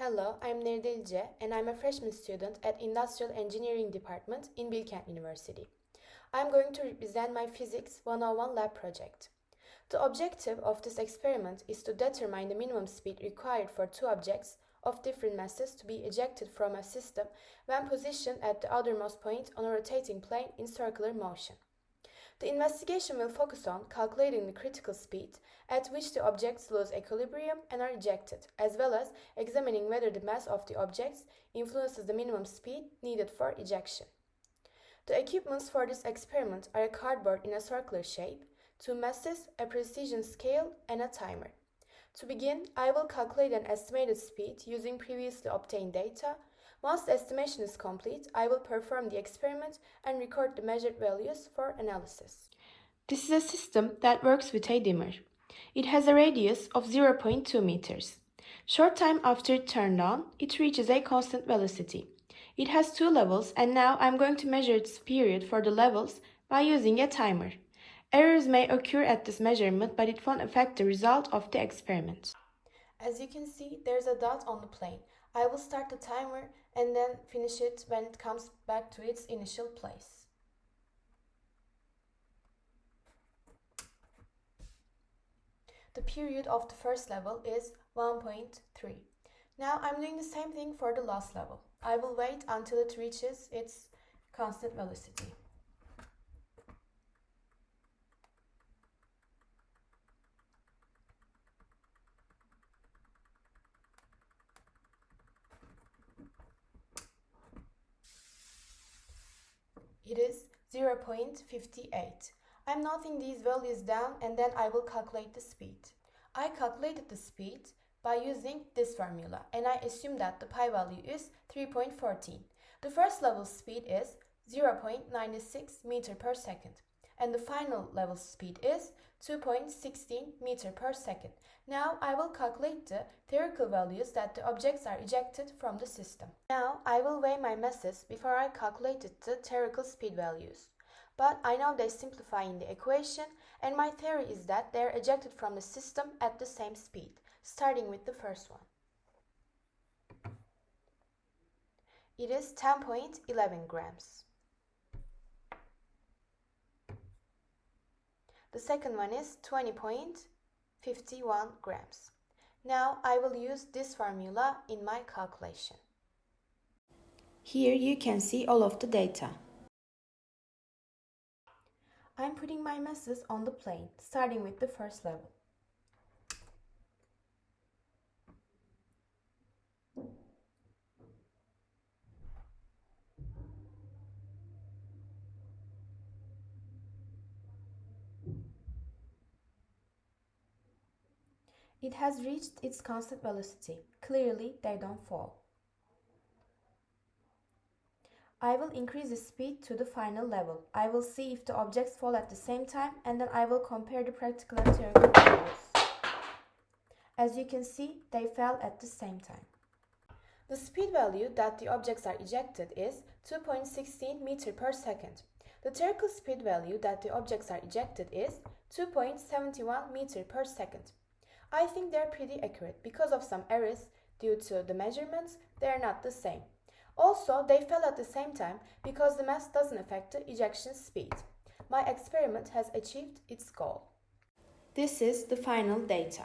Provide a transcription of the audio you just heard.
Hello, I'm Nehir Delice and I'm a freshman student at Industrial Engineering Department in Bilkent University. I'm going to represent my Physics 101 lab project. The objective of this experiment is to determine the minimum speed required for two objects of different masses to be ejected from a system when positioned at the outermost point on a rotating plane in circular motion. The investigation will focus on calculating the critical speed at which the objects lose equilibrium and are ejected, as well as examining whether the mass of the objects influences the minimum speed needed for ejection. The equipments for this experiment are a cardboard in a circular shape, two masses, a precision scale, and a timer. To begin, I will calculate an estimated speed using previously obtained data. Once the estimation is complete, I will perform the experiment and record the measured values for analysis. This is a system that works with a dimmer. It has a radius of 0.2 meters. Short time after it turned on, it reaches a constant velocity. It has two levels, and now I'm going to measure its period for the levels by using a timer. Errors may occur at this measurement, but it won't affect the result of the experiment. As you can see, there's a dot on the plane. I will start the timer and then finish it when it comes back to its initial place. The period of the first level is 1.3. Now I'm doing the same thing for the last level. I will wait until it reaches its constant velocity. It is 0.58. I'm noting these values down and then I will calculate the speed. I calculated the speed by using this formula and I assume that the pi value is 3.14. The first level speed is 0.96 meter per second and the final level speed is 2.16 meter per second. Now I will calculate the theoretical values that the objects are ejected from the system. Now I will weigh my masses before I calculated the theoretical speed values. But I know they simplify in the equation, and my theory is that they are ejected from the system at the same speed, starting with the first one. It is 10.11 grams. The second one is 20.51 grams. Now I will use this formula in my calculation. Here you can see all of the data. I'm putting my masses on the plane, starting with the first level. It has reached its constant velocity. Clearly, they don't fall. I will increase the speed to the final level. I will see if the objects fall at the same time and then I will compare the practical and theoretical values. As you can see, they fell at the same time. The speed value that the objects are ejected is 2.16 meter per second. The theoretical speed value that the objects are ejected is 2.71 meter per second. I think they're pretty accurate. Because of some errors due to the measurements, they are not the same. Also, they fell at the same time because the mass doesn't affect the ejection speed. My experiment has achieved its goal. This is the final data.